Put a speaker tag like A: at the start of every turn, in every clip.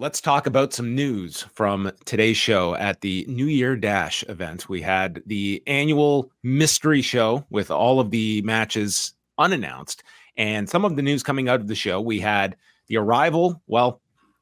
A: Let's talk about some news from today's show. At the New Year Dash event, we had the annual mystery show with all of the matches unannounced. And some of the news coming out of the show, we had the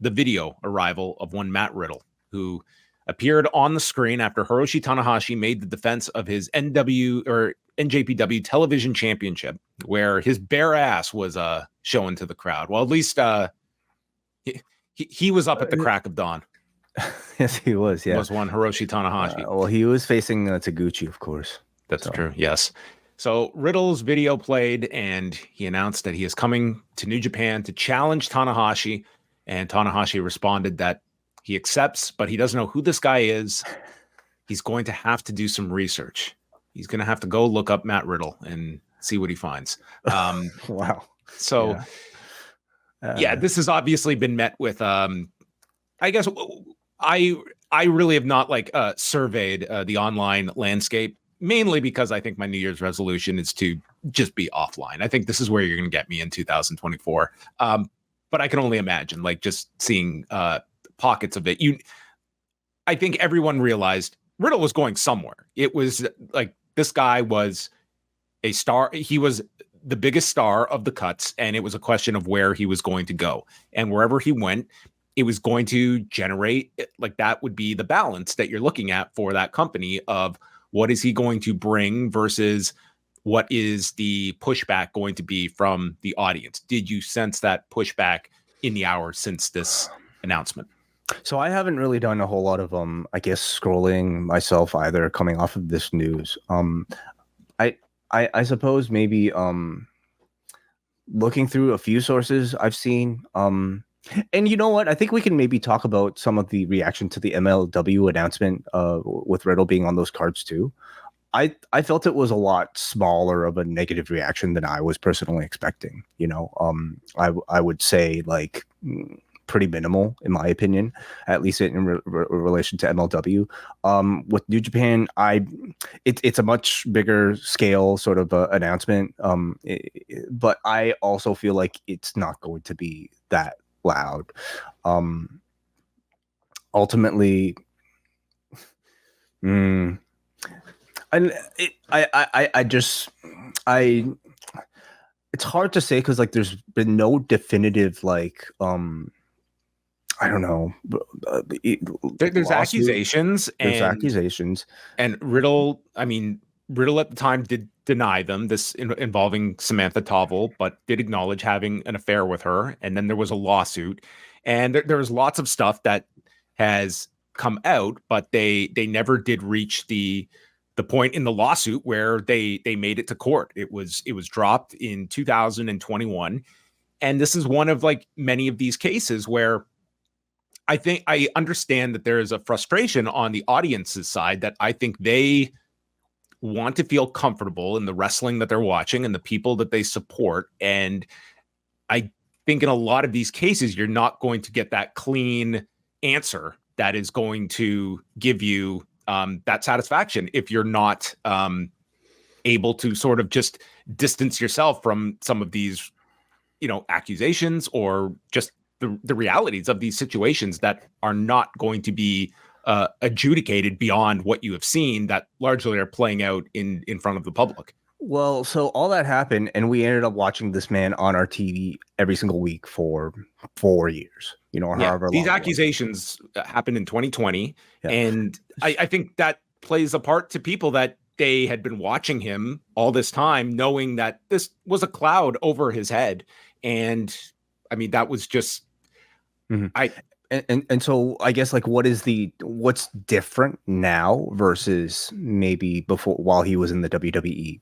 A: video arrival of one Matt Riddle, who appeared on the screen after Hiroshi Tanahashi made the defense of his NJPW television championship, where his bare ass was shown to the crowd. Well, at least he was up at the crack of dawn.
B: Yes, he was. Yeah,
A: was one Hiroshi Tanahashi.
B: Well, he was facing Taguchi, of course.
A: That's true. Yes. So Riddle's video played, and he announced that he is coming to New Japan to challenge Tanahashi. And Tanahashi responded that he accepts, but he doesn't know who this guy is. He's going to have to do some research. He's going to have to go look up Matt Riddle and see what he finds.
B: Wow.
A: So. Yeah. This has obviously been met with, I guess I really have not surveyed the online landscape, mainly because I think my New Year's resolution is to just be offline. I think this is where you're going to get me in 2024. But I can only imagine, just seeing pockets of it. I think everyone realized Riddle was going somewhere. It was this guy was a star. He was the biggest star of the cuts, and it was a question of where he was going to go. And wherever he went, it was going to generate, that would be the balance that you're looking at for that company of what is he going to bring versus what is the pushback going to be from the audience. Did you sense that pushback in the hours since this announcement?
B: So I haven't really done a whole lot of, scrolling myself either coming off of this news. I suppose maybe looking through a few sources I've seen. And you know what? I think we can maybe talk about some of the reaction to the MLW announcement with Riddle being on those cards too. I felt it was a lot smaller of a negative reaction than I was personally expecting. I would say pretty minimal in my opinion, at least in relation to MLW. With New Japan, it's a much bigger scale sort of announcement, but I also feel like it's not going to be that loud. Ultimately, it's hard to say because there's been no definitive I don't know.
A: There's accusations. And Riddle, Riddle at the time did deny them, this involving Samantha Tovel, but did acknowledge having an affair with her. And then there was a lawsuit, and there was lots of stuff that has come out, but they never did reach the point in the lawsuit where they made it to court. It was dropped in 2021. And this is one of many of these cases where I think I understand that there is a frustration on the audience's side that I think they want to feel comfortable in the wrestling that they're watching and the people that they support. And I think in a lot of these cases, you're not going to get that clean answer that is going to give you that satisfaction if you're not able to sort of just distance yourself from some of these, accusations or just the realities of these situations that are not going to be adjudicated beyond what you have seen that largely are playing out in front of the public.
B: Well, so all that happened, and we ended up watching this man on our TV every single week for 4 years, or however long.
A: These accusations happened in 2020, and I think that plays a part to people that they had been watching him all this time, knowing that this was a cloud over his head. And that was just,
B: And so I guess what's different now versus maybe before while he was in the WWE,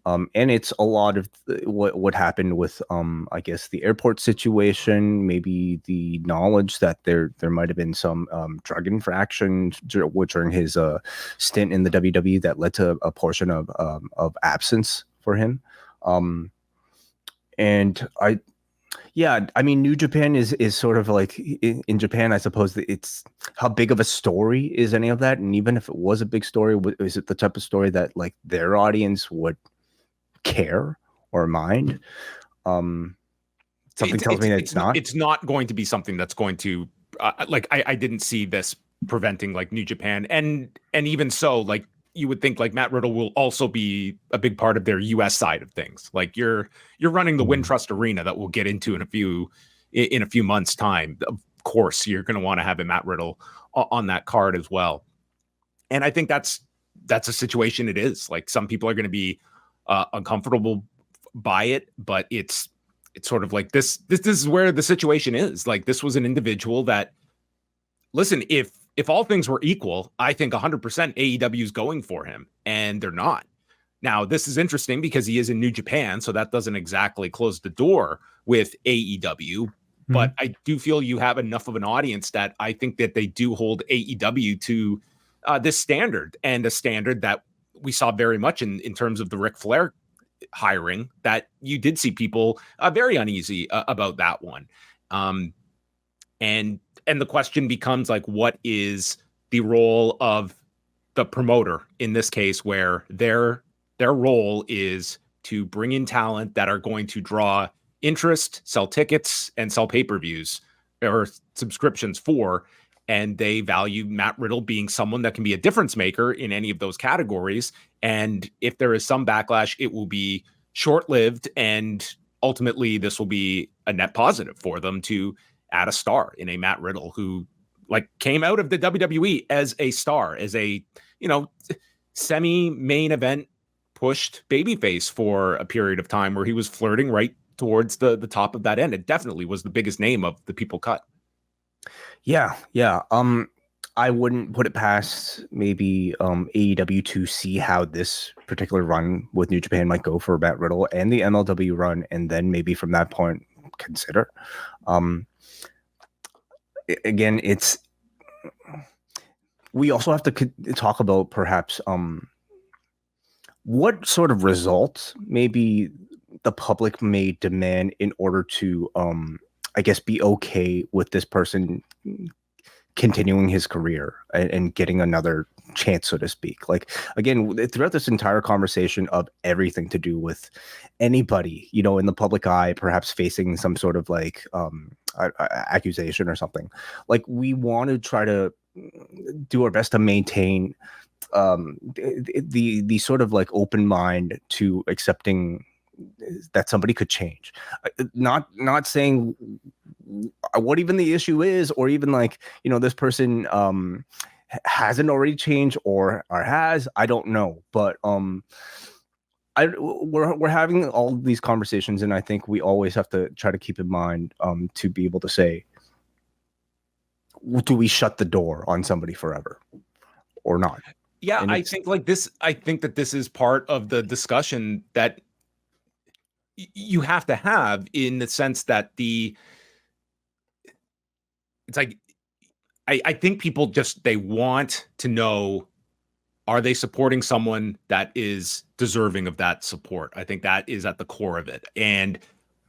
B: and it's a lot of what happened with I guess the airport situation, maybe the knowledge that there might have been some drug infractions during his stint in the WWE that led to a portion of absence for him, and New Japan is sort of in Japan, I suppose it's how big of a story is any of that? And even if it was a big story, is it the type of story that their audience would care or mind? Something tells me that it's not.
A: It's not going to be something that's going to like I didn't see this preventing like New Japan, and even so, like you would think like Matt Riddle will also be a big part of their US side of things. Like you're running the Wintrust Arena that we'll get into in a few months time. Of course, you're going to want to have a Matt Riddle on that card as well. And I think that's a situation it is. Like some people are going to be uncomfortable by it, but it's sort of like this is where the situation is. Like this was an individual that, listen, if all things were equal, I think 100% AEW is going for him, and they're not. Now, this is interesting because he is in New Japan, so that doesn't exactly close the door with AEW. But I do feel you have enough of an audience that I think that they do hold AEW to this standard, and a standard that we saw very much in terms of the Ric Flair hiring, that you did see people very uneasy about that one. And the question becomes like, what is the role of the promoter in this case, where their role is to bring in talent that are going to draw interest, sell tickets, and sell pay-per-views or subscriptions for, and they value Matt Riddle being someone that can be a difference maker in any of those categories. And if there is some backlash, it will be short-lived, and ultimately this will be a net positive for them to add a star in a Matt Riddle who like came out of the WWE as a star, as a, semi-main event pushed babyface for a period of time where he was flirting right towards the top of that end. It definitely was the biggest name of the people cut.
B: Yeah. I wouldn't put it past maybe AEW to see how this particular run with New Japan might go for Matt Riddle and the MLW run, and then maybe from that point consider. Again, we also have to talk about perhaps what sort of results maybe the public may demand in order to I guess be okay with this person continuing his career and getting another chance, so to speak. Like, again, throughout this entire conversation of everything to do with anybody, in the public eye, perhaps facing some sort of like accusation or something, like we want to try to do our best to maintain the sort of like open mind to accepting that somebody could change. Not saying what even the issue is, or even like, this person hasn't already changed or has, I don't know. But we're having all these conversations, and I think we always have to try to keep in mind to be able to say, do we shut the door on somebody forever or not?
A: Yeah, I think like this, I think that this is part of the discussion that you have to have, in the sense that it's like, I think people just, they want to know, are they supporting someone that is deserving of that support? I think that is at the core of it. And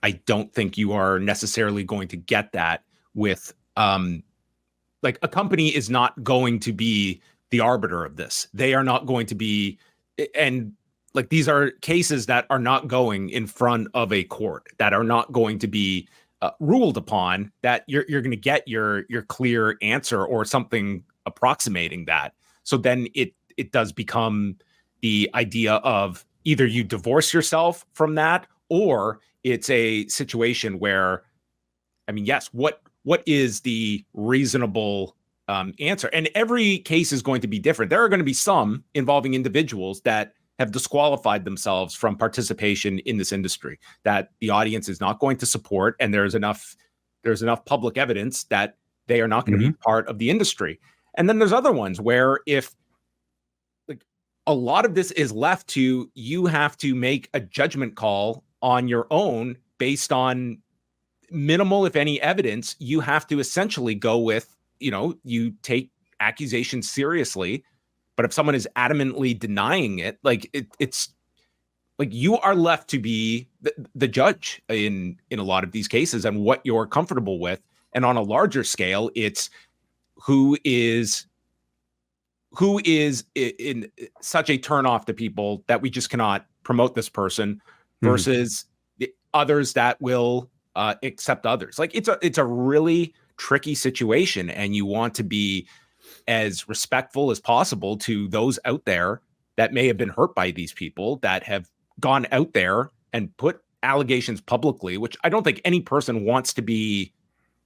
A: I don't think you are necessarily going to get that with, like, a company is not going to be the arbiter of this. They are not going to be, and like, these are cases that are not going in front of a court, that are not going to be ruled upon, that you're going to get your clear answer or something approximating that. So then it does become the idea of either you divorce yourself from that, or it's a situation where, I mean, yes, what is the reasonable answer? And every case is going to be different. There are going to be some involving individuals that have disqualified themselves from participation in this industry, that the audience is not going to support, and there's enough public evidence that they are not going to be part of the industry. And then there's other ones where, if like a lot of this is left to you, have to make a judgment call on your own based on minimal, if any, evidence. You have to essentially go with, you take accusations seriously. But if someone is adamantly denying it, like it's like you are left to be the judge in a lot of these cases, and what you're comfortable with. And on a larger scale, it's who is in such a turnoff to people that we just cannot promote this person, versus the others that will accept others. Like it's a really tricky situation, and you want to be as respectful as possible to those out there that may have been hurt by these people that have gone out there and put allegations publicly, which I don't think any person wants to be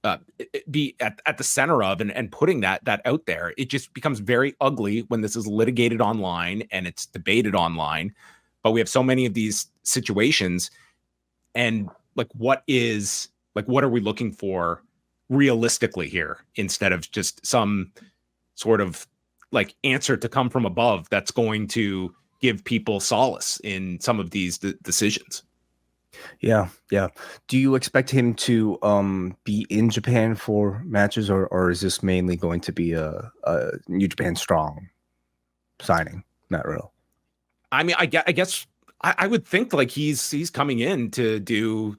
A: at the center of, and putting that out there. It just becomes very ugly when this is litigated online and it's debated online. But we have so many of these situations, and what are we looking for realistically here, instead of just some sort of answer to come from above that's going to give people solace in some of these decisions.
B: Yeah. Do you expect him to be in Japan for matches, or is this mainly going to be a New Japan Strong signing, Matt Riddle?
A: I mean, I guess I would think he's coming in to do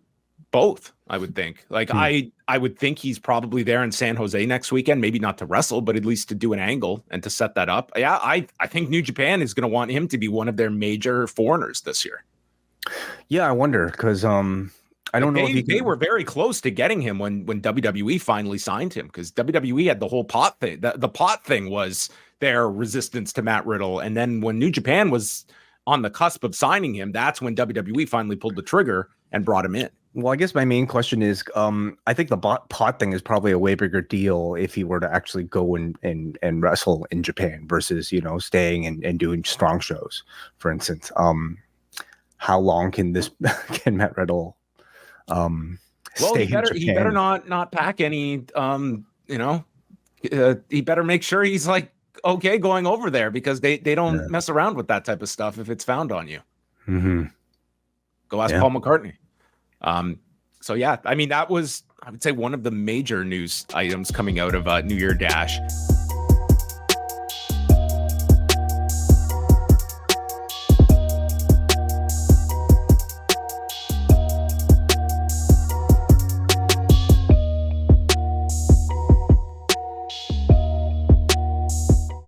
A: both. I would think I would think he's probably there in San Jose next weekend, maybe not to wrestle, but at least to do an angle and to set that up. Yeah, I think New Japan is going to want him to be one of their major foreigners this year.
B: Yeah, I wonder, because I don't know if
A: they were very close to getting him when WWE finally signed him, because WWE had the whole pot thing. The pot thing was their resistance to Matt Riddle, and then when New Japan was on the cusp of signing him, that's when WWE finally pulled the trigger and brought him in.
B: Well, I guess my main question is, I think the pot thing is probably a way bigger deal if he were to actually go and wrestle in Japan versus, staying and doing strong shows, for instance. How long can Matt Riddle stay in Japan?
A: He better not pack any, he better make sure he's okay going over there, because they don't mess around with that type of stuff if it's found on you.
B: Mm-hmm.
A: Go ask Paul McCartney. So yeah, I mean, that was, I would say, one of the major news items coming out of New Year Dash.